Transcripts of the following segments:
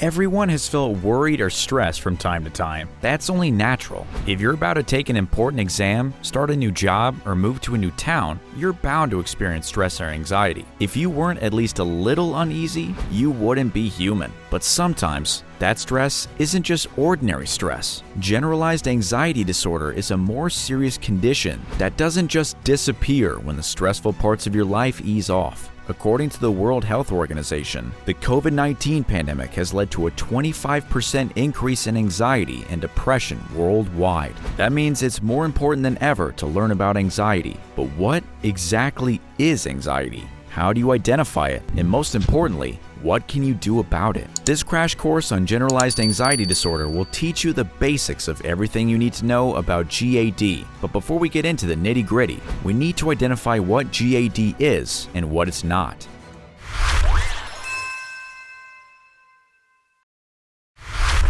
Everyone has felt worried or stressed from time to time. That's only natural. If you're about to take an important exam, start a new job, or move to a new town, you're bound to experience stress or anxiety. If you weren't at least a little uneasy, you wouldn't be human. But sometimes, that stress isn't just ordinary stress. Generalized anxiety disorder is a more serious condition that doesn't just disappear when the stressful parts of your life ease off. According to the World Health Organization, the COVID-19 pandemic has led to a 25% increase in anxiety and depression worldwide. That means it's more important than ever to learn about anxiety. But what exactly is anxiety? How do you identify it? And most importantly, what can you do about it? This crash course on generalized anxiety disorder will teach you the basics of everything you need to know about GAD. But before we get into the nitty-gritty, we need to identify what GAD is and what it's not.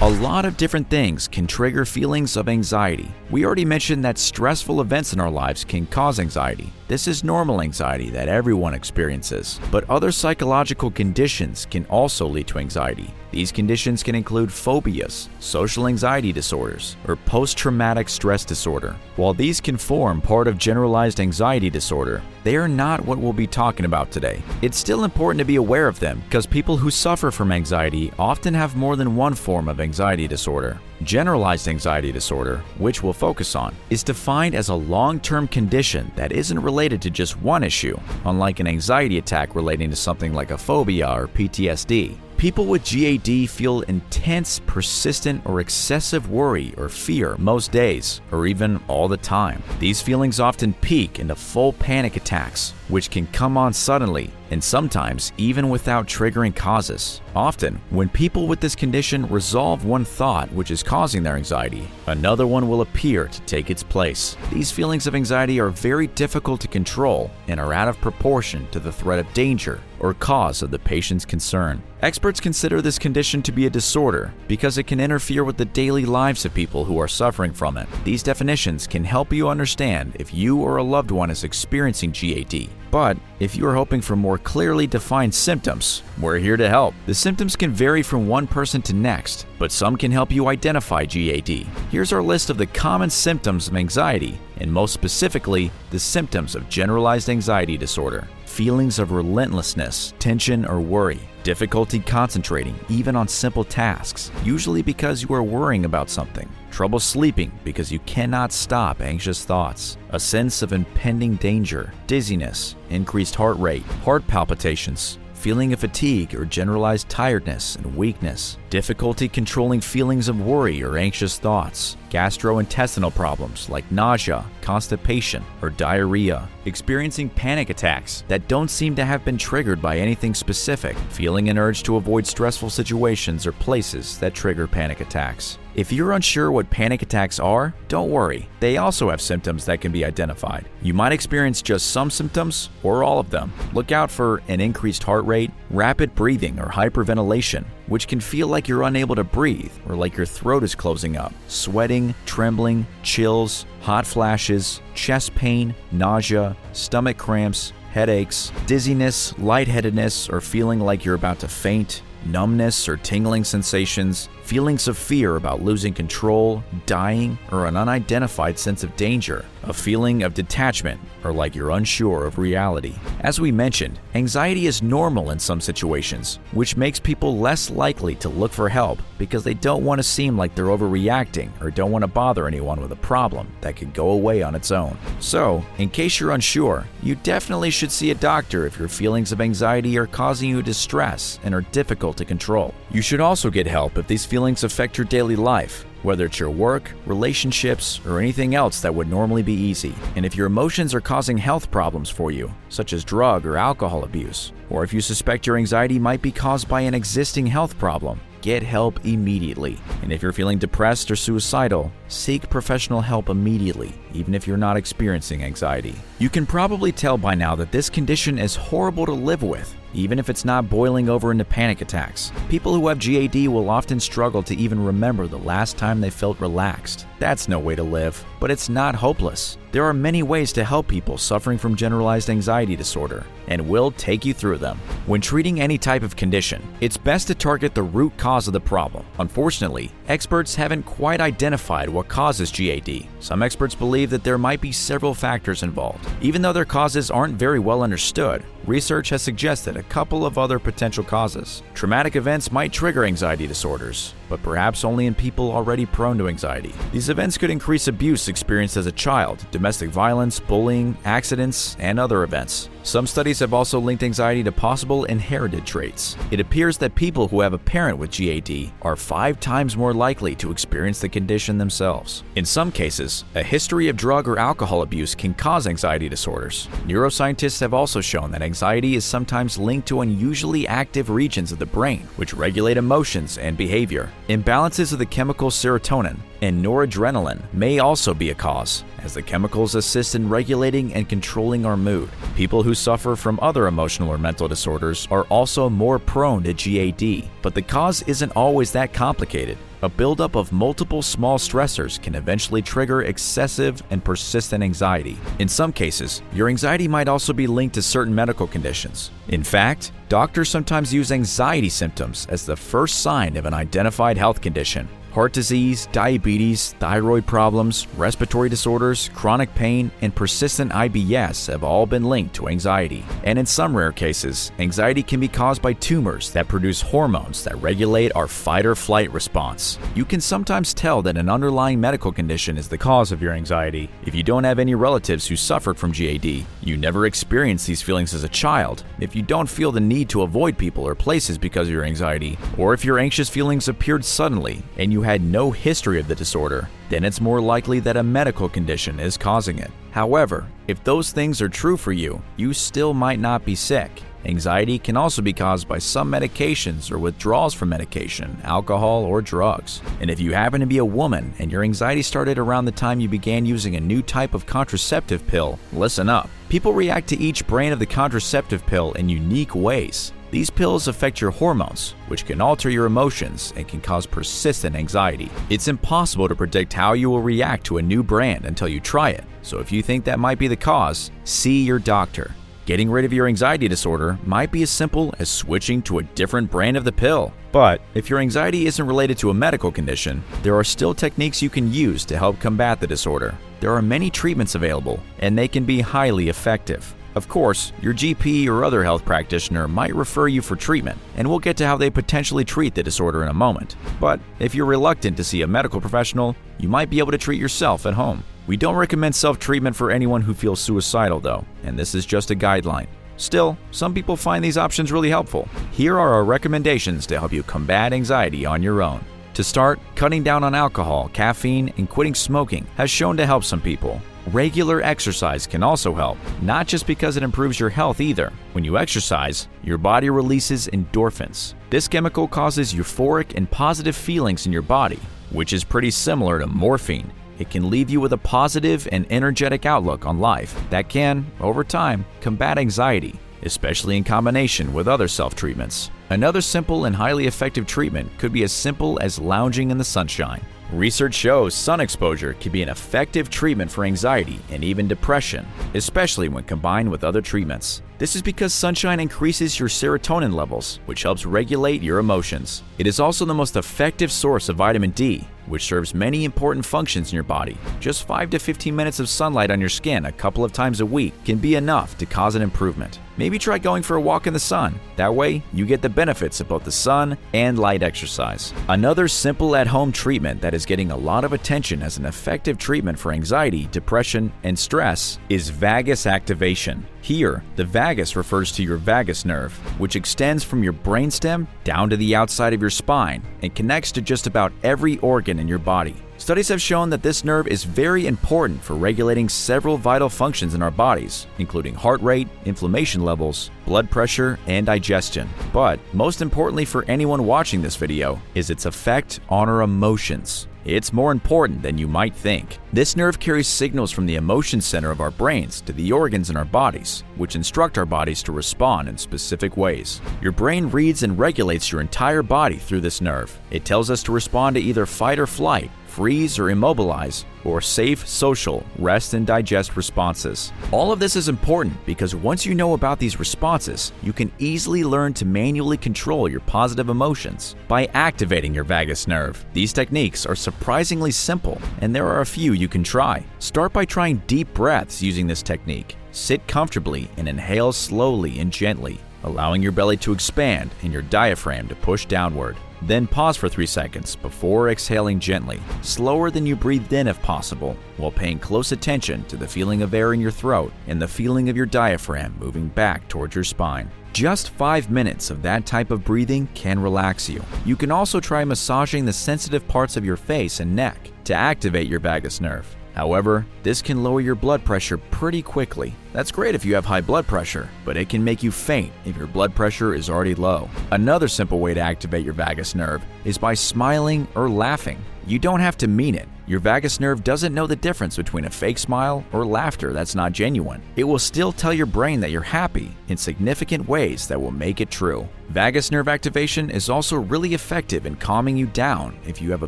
A lot of different things can trigger feelings of anxiety. We already mentioned that stressful events in our lives can cause anxiety. This is normal anxiety that everyone experiences. But other psychological conditions can also lead to anxiety. These conditions can include phobias, social anxiety disorders, or post-traumatic stress disorder. While these can form part of generalized anxiety disorder, they are not what we'll be talking about today. It's still important to be aware of them because people who suffer from anxiety often have more than one form of anxiety disorder. Generalized anxiety disorder, which we'll focus on, is defined as a long-term condition that isn't related to just one issue, unlike an anxiety attack relating to something like a phobia or PTSD. People with GAD feel intense, persistent, or excessive worry or fear most days, or even all the time. These feelings often peak into full panic attacks, which can come on suddenly and sometimes even without triggering causes. Often, when people with this condition resolve one thought which is causing their anxiety, another one will appear to take its place. These feelings of anxiety are very difficult to control and are out of proportion to the threat of danger or cause of the patient's concern. Experts consider this condition to be a disorder because it can interfere with the daily lives of people who are suffering from it. These definitions can help you understand if you or a loved one is experiencing GAD. But if you are hoping for more clearly defined symptoms, we're here to help. The symptoms can vary from one person to next, but some can help you identify GAD. Here's our list of the common symptoms of anxiety, and most specifically, the symptoms of generalized anxiety disorder. Feelings of relentlessness, tension, or worry. Difficulty concentrating, even on simple tasks, usually because you are worrying about something. Trouble sleeping because you cannot stop anxious thoughts. A sense of impending danger. Dizziness, increased heart rate, heart palpitations, feeling of fatigue or generalized tiredness and weakness. Difficulty controlling feelings of worry or anxious thoughts. Gastrointestinal problems like nausea, constipation, or diarrhea. Experiencing panic attacks that don't seem to have been triggered by anything specific. Feeling an urge to avoid stressful situations or places that trigger panic attacks. If you're unsure what panic attacks are, don't worry. They also have symptoms that can be identified. You might experience just some symptoms or all of them. Look out for an increased heart rate, rapid breathing or hyperventilation, which can feel like you're unable to breathe or like your throat is closing up. Sweating, trembling, chills, hot flashes, chest pain, nausea, stomach cramps, headaches, dizziness, lightheadedness, or feeling like you're about to faint, numbness or tingling sensations, feelings of fear about losing control, dying, or an unidentified sense of danger, a feeling of detachment, or like you're unsure of reality. As we mentioned, anxiety is normal in some situations, which makes people less likely to look for help because they don't want to seem like they're overreacting or don't want to bother anyone with a problem that could go away on its own. So, in case you're unsure, you definitely should see a doctor if your feelings of anxiety are causing you distress and are difficult to control. You should also get help if these feelings affect your daily life, whether it's your work, relationships, or anything else that would normally be easy. And if your emotions are causing health problems for you, such as drug or alcohol abuse, or if you suspect your anxiety might be caused by an existing health problem, get help immediately. And if you're feeling depressed or suicidal, seek professional help immediately. even if you're not experiencing anxiety. You can probably tell by now that this condition is horrible to live with, even if it's not boiling over into panic attacks. People who have GAD will often struggle to even remember the last time they felt relaxed. That's no way to live, but it's not hopeless. There are many ways to help people suffering from generalized anxiety disorder, and we'll take you through them. When treating any type of condition, it's best to target the root cause of the problem. Unfortunately, experts haven't quite identified what causes GAD. Some experts believe that there might be several factors involved. Even though their causes aren't very well understood, research has suggested a couple of other potential causes. Traumatic events might trigger anxiety disorders, but perhaps only in people already prone to anxiety. These events could increase abuse experienced as a child, domestic violence, bullying, accidents, and other events. Some studies have also linked anxiety to possible inherited traits. It appears that people who have a parent with GAD are 5 times more likely to experience the condition themselves. In some cases, a history of drug or alcohol abuse can cause anxiety disorders. Neuroscientists have also shown that anxiety is sometimes linked to unusually active regions of the brain, which regulate emotions and behavior. Imbalances of the chemical serotonin and noradrenaline may also be a cause, as the chemicals assist in regulating and controlling our mood. People who suffer from other emotional or mental disorders are also more prone to GAD, but the cause isn't always that complicated. A buildup of multiple small stressors can eventually trigger excessive and persistent anxiety. In some cases, your anxiety might also be linked to certain medical conditions. In fact, doctors sometimes use anxiety symptoms as the first sign of an identified health condition. Heart disease, diabetes, thyroid problems, respiratory disorders, chronic pain, and persistent IBS have all been linked to anxiety. And in some rare cases, anxiety can be caused by tumors that produce hormones that regulate our fight-or-flight response. You can sometimes tell that an underlying medical condition is the cause of your anxiety. If you don't have any relatives who suffered from GAD, you never experienced these feelings as a child, if you don't feel the need to avoid people or places because of your anxiety, or if your anxious feelings appeared suddenly and you had no history of the disorder, then it's more likely that a medical condition is causing it. However, if those things are true for you, you still might not be sick. Anxiety can also be caused by some medications or withdrawals from medication, alcohol, or drugs. And if you happen to be a woman and your anxiety started around the time you began using a new type of contraceptive pill, listen up. People react to each brand of the contraceptive pill in unique ways. These pills affect your hormones, which can alter your emotions and can cause persistent anxiety. It's impossible to predict how you will react to a new brand until you try it. So if you think that might be the cause, see your doctor. Getting rid of your anxiety disorder might be as simple as switching to a different brand of the pill. But if your anxiety isn't related to a medical condition, there are still techniques you can use to help combat the disorder. There are many treatments available, and they can be highly effective. Of course, your GP or other health practitioner might refer you for treatment, and we'll get to how they potentially treat the disorder in a moment. But if you're reluctant to see a medical professional, you might be able to treat yourself at home. We don't recommend self-treatment for anyone who feels suicidal though, and this is just a guideline. Still, some people find these options really helpful. Here are our recommendations to help you combat anxiety on your own. To start, cutting down on alcohol, caffeine, and quitting smoking has shown to help some people. Regular exercise can also help, not just because it improves your health either. When you exercise, your body releases endorphins. This chemical causes euphoric and positive feelings in your body, which is pretty similar to morphine. It can leave you with a positive and energetic outlook on life that can, over time, combat anxiety, especially in combination with other self-treatments. Another simple and highly effective treatment could be as simple as lounging in the sunshine. Research shows sun exposure can be an effective treatment for anxiety and even depression, especially when combined with other treatments. This is because sunshine increases your serotonin levels, which helps regulate your emotions. It is also the most effective source of vitamin D, which serves many important functions in your body. Just 5 to 15 minutes of sunlight on your skin a couple of times a week can be enough to cause an improvement. Maybe try going for a walk in the sun. That way, you get the benefits of both the sun and light exercise. Another simple at-home treatment that is getting a lot of attention as an effective treatment for anxiety, depression, and stress is vagus activation. Here, the vagus refers to your vagus nerve, which extends from your brainstem down to the outside of your spine and connects to just about every organ in your body. Studies have shown that this nerve is very important for regulating several vital functions in our bodies, including heart rate, inflammation levels, blood pressure, and digestion. But most importantly for anyone watching this video is its effect on our emotions. It's more important than you might think. This nerve carries signals from the emotion center of our brains to the organs in our bodies, which instruct our bodies to respond in specific ways. Your brain reads and regulates your entire body through this nerve. It tells us to respond to either fight or flight, freeze or immobilize, or safe, social, rest and digest responses. All of this is important because once you know about these responses, you can easily learn to manually control your positive emotions by activating your vagus nerve. These techniques are surprisingly simple, and there are a few you can try. Start by trying deep breaths using this technique. Sit comfortably and inhale slowly and gently, allowing your belly to expand and your diaphragm to push downward. Then pause for 3 seconds before exhaling gently, slower than you breathed in if possible, while paying close attention to the feeling of air in your throat and the feeling of your diaphragm moving back towards your spine. Just 5 minutes of that type of breathing can relax you. You can also try massaging the sensitive parts of your face and neck to activate your vagus nerve. However, this can lower your blood pressure pretty quickly. That's great if you have high blood pressure, but it can make you faint if your blood pressure is already low. Another simple way to activate your vagus nerve is by smiling or laughing. You don't have to mean it. Your vagus nerve doesn't know the difference between a fake smile or laughter that's not genuine. It will still tell your brain that you're happy in significant ways that will make it true. Vagus nerve activation is also really effective in calming you down if you have a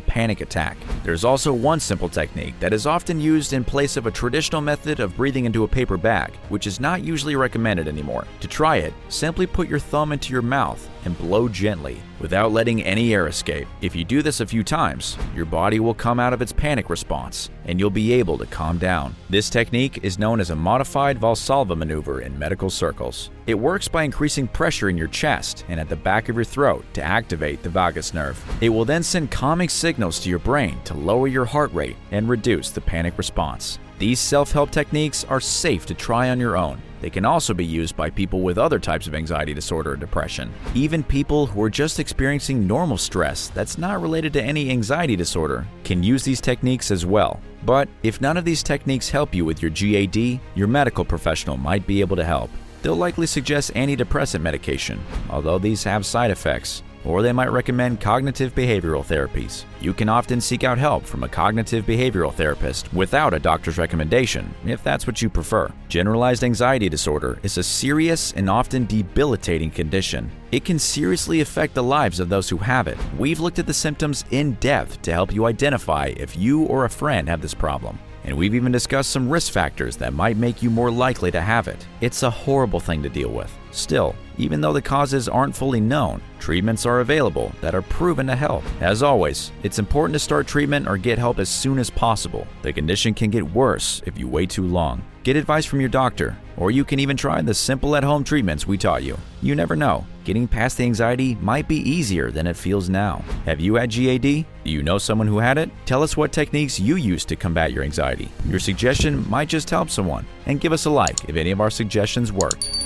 panic attack. There's also one simple technique that is often used in place of a traditional method of breathing into a paper bag, which is not usually recommended anymore. To try it, simply put your thumb into your mouth and blow gently, without letting any air escape. If you do this a few times, your body will come out of its panic response, and you'll be able to calm down. This technique is known as a modified Valsalva maneuver in medical circles. It works by increasing pressure in your chest and at the back of your throat to activate the vagus nerve. It will then send calming signals to your brain to lower your heart rate and reduce the panic response. These self-help techniques are safe to try on your own. They can also be used by people with other types of anxiety disorder or depression. Even people who are just experiencing normal stress that's not related to any anxiety disorder can use these techniques as well. But if none of these techniques help you with your GAD, your medical professional might be able to help. They'll likely suggest antidepressant medication, although these have side effects, or they might recommend cognitive behavioral therapies. You can often seek out help from a cognitive behavioral therapist without a doctor's recommendation, if that's what you prefer. Generalized anxiety disorder is a serious and often debilitating condition. It can seriously affect the lives of those who have it. We've looked at the symptoms in depth to help you identify if you or a friend have this problem. And we've even discussed some risk factors that might make you more likely to have it. It's a horrible thing to deal with. Still, even though the causes aren't fully known, treatments are available that are proven to help. As always, it's important to start treatment or get help as soon as possible. The condition can get worse if you wait too long. Get advice from your doctor, or you can even try the simple at-home treatments we taught you. You never know. Getting past the anxiety might be easier than it feels now. Have you had GAD? Do you know someone who had it? Tell us what techniques you use to combat your anxiety. Your suggestion might just help someone. And give us a like if any of our suggestions worked.